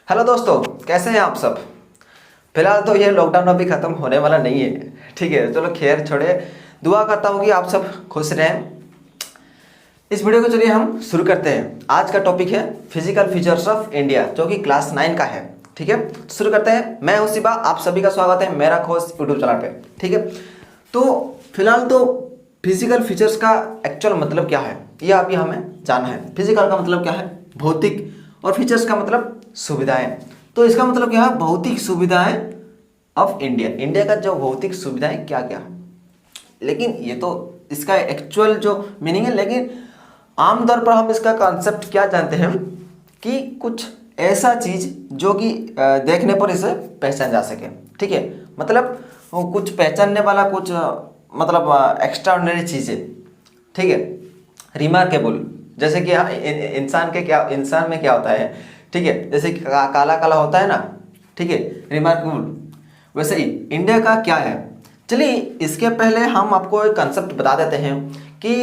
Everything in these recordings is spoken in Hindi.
हेलो दोस्तों, कैसे हैं आप सब। फिलहाल तो ये लॉकडाउन अभी ख़त्म होने वाला नहीं है, ठीक है। चलो खैर छोड़े, दुआ करता हूँ कि आप सब खुश रहें। इस वीडियो को चलिए हम शुरू करते हैं। आज का टॉपिक है फिजिकल फीचर्स ऑफ इंडिया, जो कि क्लास 9 का है, ठीक है। शुरू करते हैं। मैं हूं शिवा, आप सभी का स्वागत है मेरा खोज यूट्यूब चैनल पे, ठीक है। तो फिलहाल तो फिजिकल फीचर्स का एक्चुअल मतलब क्या है ये अभी हमें जानना है। फिजिकल का मतलब क्या है, भौतिक, और फीचर्स का मतलब सुविधाएं। तो इसका मतलब क्या है, भौतिक सुविधाएं ऑफ इंडिया। इंडिया का जो भौतिक सुविधाएं क्या क्या है, लेकिन ये तो इसका एक्चुअल जो मीनिंग है। लेकिन आमतौर पर हम इसका कॉन्सेप्ट क्या जानते हैं कि कुछ ऐसा चीज जो कि देखने पर इसे पहचान जा सके, ठीक है। मतलब वो कुछ पहचानने वाला कुछ मतलब एक्स्ट्राऑर्डिनरी चीजें, ठीक है। रिमार्केबल, जैसे कि इंसान में क्या होता है, ठीक है। जैसे कि काला काला होता है ना, ठीक है, रिमार्केबल। वैसे ही इंडिया का क्या है। चलिए इसके पहले हम आपको एक कंसेप्ट बता देते हैं कि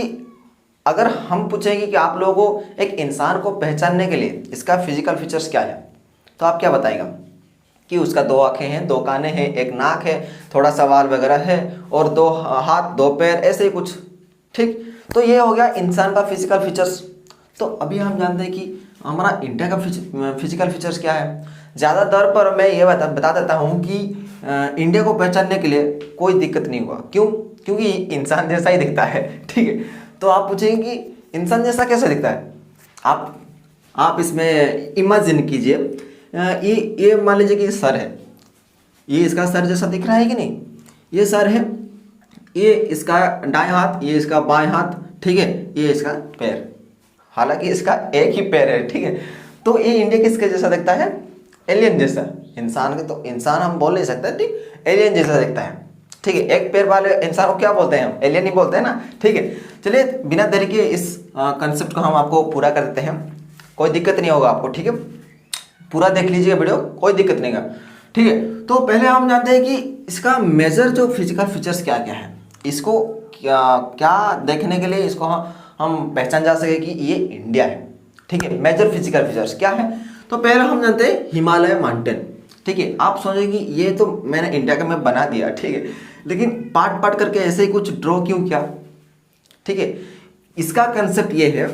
अगर हम पूछेंगे कि आप लोगों को एक इंसान को पहचानने के लिए इसका फिजिकल फीचर्स क्या है, तो आप क्या बताएगा कि उसका 2 आंखें हैं, 2 काने हैं, 1 नाक है, थोड़ा सा बाल वगैरह है, और 2 हाथ, 2 पैर, ऐसे ही कुछ, ठीक। तो ये हो गया इंसान का फिजिकल फीचर्स। तो अभी हम जानते हैं कि हमारा इंडिया का फिजिकल फीचर्स क्या है। ज़्यादातर पर मैं ये बता देता हूँ कि इंडिया को पहचानने के लिए कोई दिक्कत नहीं हुआ। क्यों? क्योंकि इंसान जैसा ही दिखता है, ठीक है। तो आप पूछेंगे कि इंसान जैसा कैसे दिखता है। आप इसमें इमेजिन कीजिए, ये मान लीजिए कि सर है, ये इसका सर जैसा दिख रहा है कि नहीं, ये सर है, ये इसका दाएं हाथ, ये इसका बाएं हाथ, ठीक है, ये इसका पैर। हालांकि इसका एक ही पैर है, ठीक है। तो ये इंडिया किसके जैसा दिखता है, एलियन जैसा। इंसान के तो इंसान हम बोल नहीं सकते, ठीक, एलियन जैसा दिखता है, ठीक है। एक पैर वाले इंसान को क्या बोलते हैं हम, एलियन ही बोलते हैं ना, ठीक है। चलिए बिना देरी के इस कंसेप्ट को हम आपको पूरा कर देते हैं। कोई दिक्कत नहीं होगा आपको, ठीक है। पूरा देख लीजिए वीडियो, कोई दिक्कत नहीं है, ठीक है। तो पहले हम जानते हैं कि इसका मेजर जो फिजिकल फीचर्स क्या क्या है। इसको क्या देखने के लिए इसको हम पहचान जा सके कि ये इंडिया है, ठीक है। मेजर फिजिकल फीचर्स क्या है, तो पहले हम जानते हैं हिमालय माउंटेन, ठीक है। आप सोचेंगे कि ये तो मैंने इंडिया का मैप बना दिया, ठीक है, लेकिन पार्ट पार्ट करके ऐसे ही कुछ ड्रॉ क्यों किया, ठीक है। इसका कंसेप्ट ये है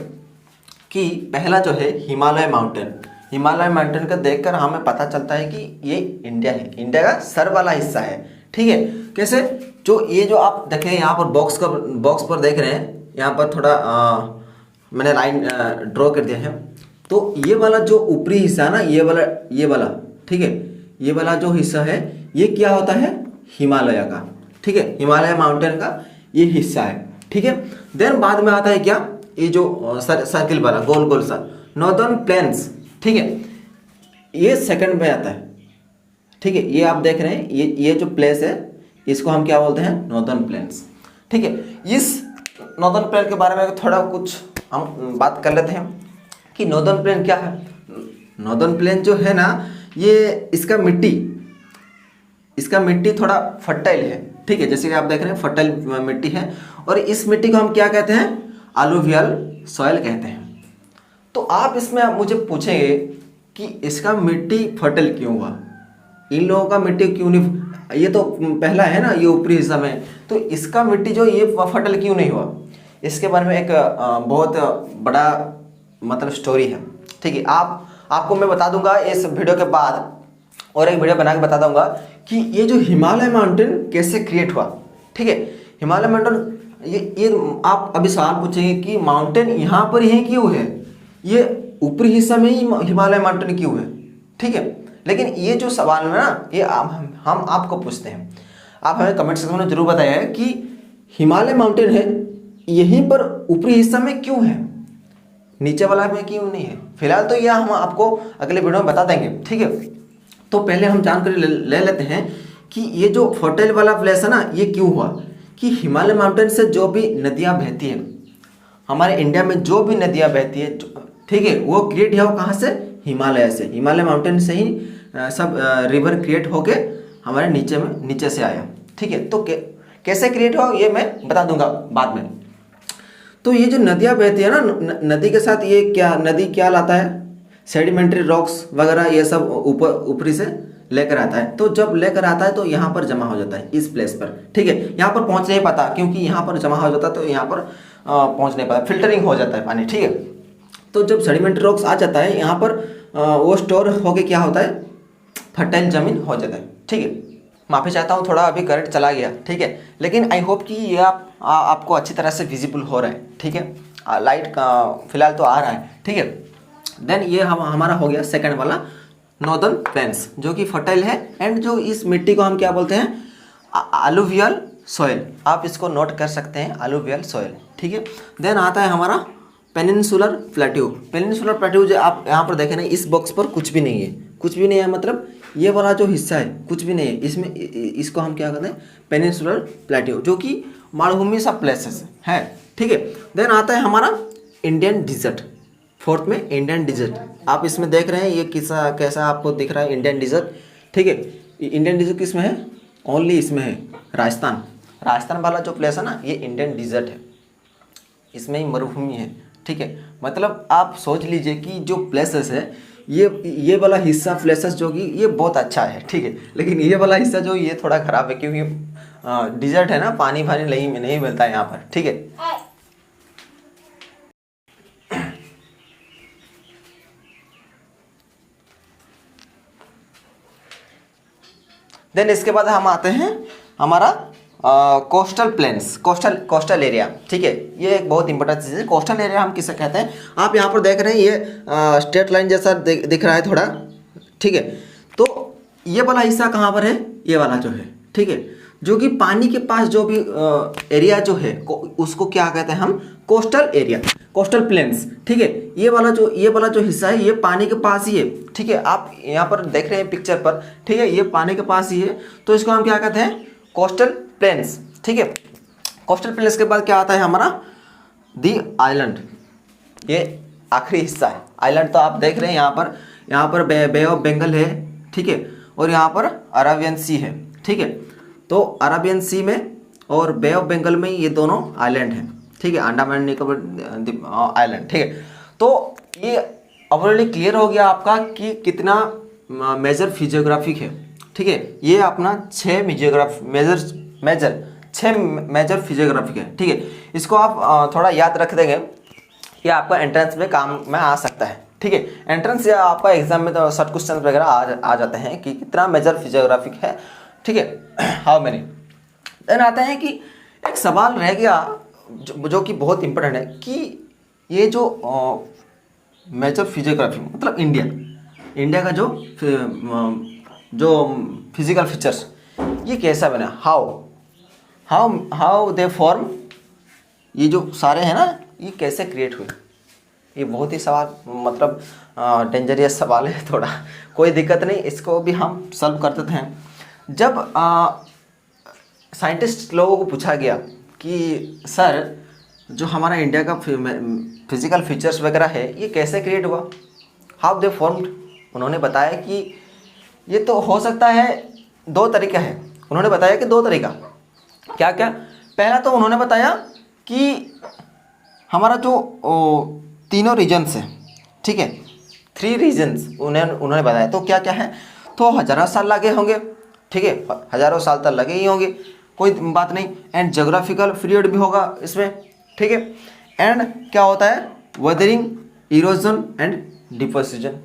कि पहला जो है हिमालय माउंटेन, हिमालय माउंटेन का देखकर हमें पता चलता है कि ये इंडिया है, इंडिया का सर वाला हिस्सा है, ठीक है। कैसे, जो ये जो आप देखें यहाँ पर बॉक्स पर देख रहे हैं, यहाँ पर थोड़ा मैंने लाइन ड्रॉ कर दिया है। तो ये वाला जो ऊपरी हिस्सा है ना, ये वाला, ठीक है, ये वाला जो हिस्सा है ये क्या होता है, हिमालय का, ठीक है, हिमालय माउंटेन का ये हिस्सा है, ठीक है। देन बाद में आता है क्या, ये जो सर्किल वाला गोल गोल सा नॉर्दर्न प्लेन्स, ठीक है, ये सेकंड में आता है, ठीक है। ये आप देख रहे हैं, ये जो प्लेस है इसको हम क्या बोलते हैं, नॉर्दर्न प्लेन्स, ठीक है। इस नॉर्दर्न प्लेन के बारे में थोड़ा कुछ हम बात कर लेते हैं कि नॉर्दर्न प्लेन क्या है। नॉर्दर्न प्लेन जो है ना, ये इसका मिट्टी थोड़ा फर्टाइल है, ठीक है। जैसे कि आप देख रहे हैं फर्टाइल मिट्टी है, और इस मिट्टी को हम क्या कहते हैं, अलूवियल सॉइल कहते हैं। तो आप इसमें मुझे पूछेंगे कि इसका मिट्टी फर्टाइल क्यों हुआ, इन लोगों का मिट्टी क्यों नहीं, ये तो पहला है ना, ये ऊपरी हिस्सा में, तो इसका मिट्टी जो ये फर्टाइल क्यों नहीं हुआ, इसके बारे में एक बहुत बड़ा मतलब स्टोरी है, ठीक है। आपको मैं बता दूंगा इस वीडियो के बाद, और एक वीडियो बना के बता दूंगा कि ये जो हिमालय माउंटेन कैसे क्रिएट हुआ, ठीक है। हिमालय माउंटेन ये आप अभी सवाल पूछेंगे कि माउंटेन यहाँ पर ही क्यों है, ये ऊपरी हिस्सा में ही हिमालय माउंटेन क्यों है, ठीक है। लेकिन ये जो सवाल है ना, ये हम आपको पूछते हैं, आप हमें कमेंट सेक्शन में जरूर बताइए कि हिमालय माउंटेन है यहीं पर ऊपरी हिस्सा में क्यों है, नीचे वाला में क्यों नहीं है। फिलहाल तो यह हम आपको अगले वीडियो में बता देंगे, ठीक है। तो पहले हम जानकारी ले लेते हैं कि ये जो फर्टाइल वाला प्लेस है ना, ये क्यों हुआ, कि हिमालय माउंटेन से जो भी नदियाँ बहती है, हमारे इंडिया में जो भी नदियाँ बहती है, ठीक है, वो क्रिएट हुआ कहाँ से, हिमालय से, हिमालय माउंटेन से ही सब रिवर क्रिएट होके हमारे नीचे से आया, ठीक है। तो कैसे क्रिएट हुआ ये मैं बता दूंगा बाद में। तो ये जो नदियाँ बहती है ना, नदी के साथ ये क्या, नदी क्या लाता है, सेडिमेंट्री रॉक्स वगैरह ये सब ऊपरी से लेकर आता है। तो जब लेकर आता है तो यहाँ पर जमा हो जाता है इस प्लेस पर, ठीक है। यहाँ पर पहुँच नहीं पाता क्योंकि यहाँ पर जमा हो जाता है, तो यहाँ पर पहुँच नहीं पाता, फिल्टरिंग हो जाता है पानी, ठीक है। तो जब सेडिमेंट्री रॉक्स आ जाता है यहाँ पर वो स्टोर होके क्या होता है, फर्टाइल ज़मीन हो जाता है, ठीक है। माफ़ी चाहता हूँ, थोड़ा अभी करंट चला गया, ठीक है, लेकिन आई होप कि ये आपको अच्छी तरह से विजिबल हो रहा है, ठीक है। लाइट का फिलहाल तो आ रहा है, ठीक है। देन ये हमारा हो गया सेकंड वाला नॉर्दर्न प्लेन्स, जो कि फर्टाइल है एंड जो इस मिट्टी को हम क्या बोलते हैं, अलुवियल सॉइल। आप इसको नोट कर सकते हैं, अलुवियल सॉइल, ठीक है। देन आता है हमारा पेनिनसुलर प्लेट्यू। पेनिनसुलर प्लेट्यू जो आप यहाँ पर देखें ना, इस बॉक्स पर कुछ भी नहीं है, कुछ भी नहीं है, मतलब ये वाला जो हिस्सा है कुछ भी नहीं है इसमें। इसको हम क्या कहते हैं, पेनिनसुलर प्लेट्यू, जो कि मालभूमि सा प्लेसेस है, ठीक है। देन आता है हमारा इंडियन डिजर्ट, फोर्थ में इंडियन डिजर्ट। आप इसमें देख रहे हैं ये कैसा आपको दिख रहा है, इंडियन डिजर्ट, ठीक है। इंडियन डिजर्ट किस में है, ओनली इसमें है, राजस्थान वाला जो प्लेस है ना, ये इंडियन डिजर्ट है, इसमें ही मरुभूमि है, ठीक है। मतलब आप सोच लीजिए कि जो प्लेसेस है, ये वाला हिस्सा प्लेसेस जो कि ये बहुत अच्छा है, ठीक है, लेकिन ये वाला हिस्सा जो ये थोड़ा ख़राब है क्योंकि डिजर्ट है ना, पानी नहीं मिलता है यहाँ पर, ठीक है। देन इसके बाद हम आते हैं हमारा कोस्टल प्लेन्स, कोस्टल एरिया, ठीक है। ये एक बहुत इंपॉर्टेंट चीज़ है। कोस्टल एरिया हम किसे कहते हैं, आप यहाँ पर देख रहे हैं ये स्ट्रेट लाइन जैसा दिख रहा है थोड़ा, ठीक है। तो ये वाला हिस्सा कहाँ पर है, ये वाला जो है, ठीक है, जो कि पानी के पास जो भी एरिया जो है उसको क्या कहते हैं हम, कोस्टल एरिया, कोस्टल प्लेन्स, ठीक है। ये वाला जो हिस्सा है ये पानी के पास ही है, ठीक है। आप यहाँ पर देख रहे हैं पिक्चर पर, ठीक है, ये पानी के पास ही है, तो इसको हम क्या कहते हैं, कोस्टल प्लेन्स, ठीक है। कोस्टल प्लेन्स के बाद क्या आता है हमारा, दी आइलैंड, ये आखिरी हिस्सा है। आइलैंड तो आप देख रहे हैं यहाँ पर बे ऑफ बंगाल है, ठीक है, और यहाँ पर अरेबियन सी है, ठीक है। तो अरेबियन सी में और बे ऑफ बंगाल में ये दोनों आइलैंड हैं, ठीक है, अंडमान निकोबार आइलैंड, ठीक है। तो ये ऑलरेडी क्लियर हो गया आपका कि कितना मेजर फिजियोग्राफिक है, ठीक है। ये अपना 6 मेजर फिजियोग्राफिक है, ठीक है। इसको आप थोड़ा याद रख देंगे, ये आपका एंट्रेंस में काम में आ सकता है, ठीक है। एंट्रेंस या आपका एग्जाम में तो शॉर्ट क्वेश्चन वगैरह आ जाते हैं कि कितना मेजर फिजियोग्राफिक है, ठीक है, हाउ मेनी। देन आते हैं कि एक सवाल रह गया जो कि बहुत इंपॉर्टेंट है कि ये जो मेजर फिजियोग्राफी मतलब इंडिया का जो फिजिकल फीचर्स ये कैसा बना, हाउ दे फॉर्म, ये जो सारे हैं ना ये कैसे क्रिएट हुए, ये बहुत ही सवाल मतलब डेंजरियस सवाल है थोड़ा, कोई दिक्कत नहीं, इसको भी हम सॉल्व कर देते हैं। जब साइंटिस्ट लोगों को पूछा गया कि सर जो हमारा इंडिया का फिजिकल फीचर्स वगैरह है ये कैसे क्रिएट हुआ, हाउ दे फॉर्म्ड, उन्होंने बताया कि ये तो हो सकता है 2 तरीका है। उन्होंने बताया कि 2 तरीका, क्या क्या, पहला तो उन्होंने बताया कि हमारा जो तीनों रीजन्स है, ठीक है, 3 रीजन्स उन्होंने बताया, तो क्या क्या है, तो हज़ारों साल लगे होंगे, ठीक है, हज़ारों साल तक लगे ही होंगे, कोई बात नहीं। एंड जोग्राफिकल पीरियड भी होगा इसमें, ठीक है। एंड क्या होता है, वेदरिंग, इरोजन एंड डिपोजिशन,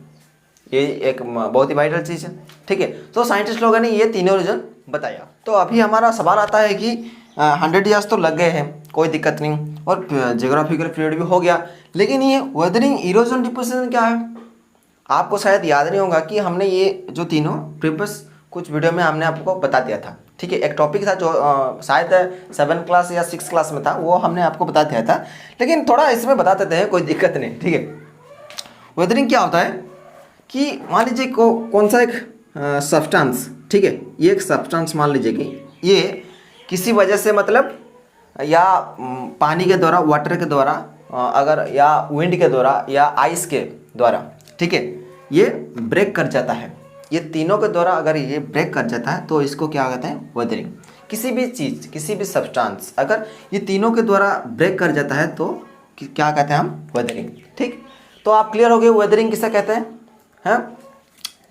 ये एक बहुत ही वाइटल चीज़ है, ठीक है। तो साइंटिस्ट लोगों ने ये तीनों रीजन बताया। तो अभी हमारा सवाल आता है कि 100 ईयर्स तो लग गए हैं, कोई दिक्कत नहीं, और जोग्राफिकल पीरियड भी हो गया, लेकिन ये वेदरिंग, इरोजन, डिपोजिशन क्या है, आपको शायद याद नहीं होगा कि हमने ये जो तीनों प्रीवियस कुछ वीडियो में हमने आपको बता दिया था, ठीक है। एक टॉपिक था जो शायद 7 क्लास या 6 क्लास में था, वो हमने आपको बता दिया था, लेकिन थोड़ा इसमें बता देते हैं, कोई दिक्कत नहीं, ठीक है। वेदरिंग क्या होता है कि मान लीजिए कौन सा एक सब्सटेंस, ठीक है, ये एक सब्सटेंस मान लीजिए कि ये किसी वजह से मतलब या पानी के द्वारा, वाटर के द्वारा, अगर या विंड के द्वारा या आइस के द्वारा, ठीक है, ये ब्रेक कर जाता है, ये तीनों के द्वारा अगर ये ब्रेक कर जाता है तो इसको क्या कहते हैं, वेदरिंग। किसी भी चीज़, किसी भी सब्सटेंस अगर ये तीनों के द्वारा ब्रेक कर जाता है तो क्या कहते हैं हम, वेदरिंग, ठीक। तो आप क्लियर हो गए वेदरिंग किसे कहते हैं। है।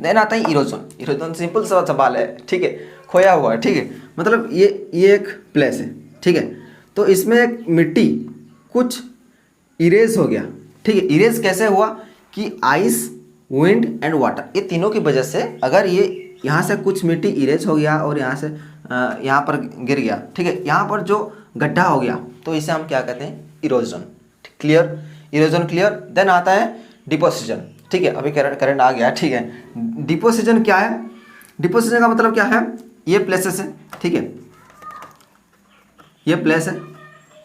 देन आता है इरोजन। इरोजन सिंपल सा सवाल है, ठीक है, खोया हुआ है, ठीक है, मतलब ये एक प्लेस है, ठीक है, तो इसमें एक मिट्टी कुछ इरेज हो गया, ठीक है। इरेज कैसे हुआ कि आइस, विंड एंड वाटर, ये तीनों की वजह से अगर ये यहाँ से कुछ मिट्टी इरेज हो गया और यहाँ से यहाँ पर गिर गया, ठीक है, यहाँ पर जो गड्ढा हो गया, तो इसे हम क्या कहते हैं, erosion. Clear, erosion clear. Then आता है डिपोजिशन, ठीक है, अभी करंट आ गया, ठीक है। डिपोजिशन क्या है, डिपोजिशन का मतलब क्या है, ये प्लेसेस है, ठीक है, ये प्लेस है,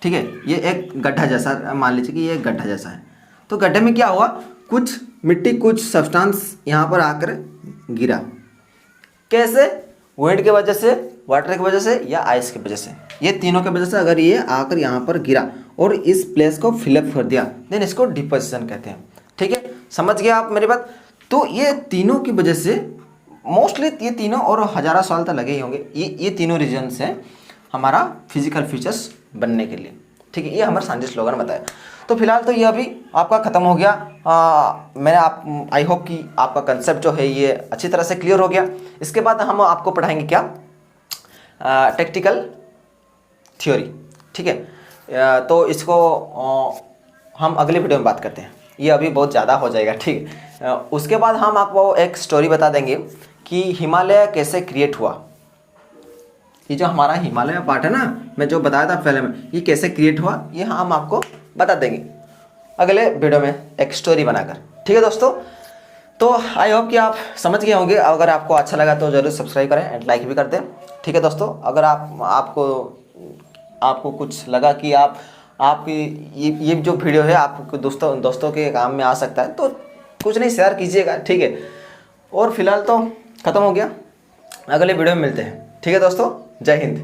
ठीक है, ये एक गड्ढा जैसा, मान लीजिए कि ये एक गड्ढा जैसा है, तो गड्ढे में क्या हुआ, कुछ मिट्टी, कुछ सब्सटेंस यहाँ पर आकर गिरा, कैसे, विंड की वजह से, वाटर की वजह से या आइस की वजह से, ये तीनों की वजह से अगर ये आकर यहाँ पर गिरा और इस प्लेस को फिलअप कर दिया, देन इसको डिपोजिशन कहते हैं, ठीक है। समझ गए आप मेरी बात। तो ये तीनों की वजह से, मोस्टली ये तीनों, और हज़ारों साल तक लगे ही होंगे, ये तीनों रीजन्स हैं हमारा फिजिकल फीचर्स बनने के लिए, ठीक है, ये हमारे साइंटिस्ट लोगों ने बताया। तो फिलहाल तो ये अभी आपका ख़त्म हो गया। मैंने आई होप कि आपका कंसेप्ट जो है ये अच्छी तरह से क्लियर हो गया। इसके बाद हम आपको पढ़ाएंगे क्या, टेक्निकल थ्योरी, ठीक है। तो इसको हम अगले वीडियो में बात करते हैं, ये अभी बहुत ज़्यादा हो जाएगा, ठीक है। उसके बाद हम आपको एक स्टोरी बता देंगे कि हिमालय कैसे क्रिएट हुआ। ये जो हमारा हिमालय पार्ट है ना, मैं जो बताया था पहले में, ये कैसे क्रिएट हुआ, ये हम आपको बता देंगे अगले वीडियो में एक स्टोरी बनाकर, ठीक है दोस्तों। तो आई होप कि आप समझ गए होंगे। अगर आपको अच्छा लगा तो ज़रूर सब्सक्राइब करें एंड लाइक भी कर दें, ठीक है दोस्तों। अगर आपको कुछ लगा कि ये जो वीडियो है आपको दोस्तों के काम में आ सकता है, तो कुछ नहीं, शेयर कीजिएगा, ठीक है। और फिलहाल तो ख़त्म हो गया, अगले वीडियो में मिलते हैं, ठीक है दोस्तों। जय हिंद।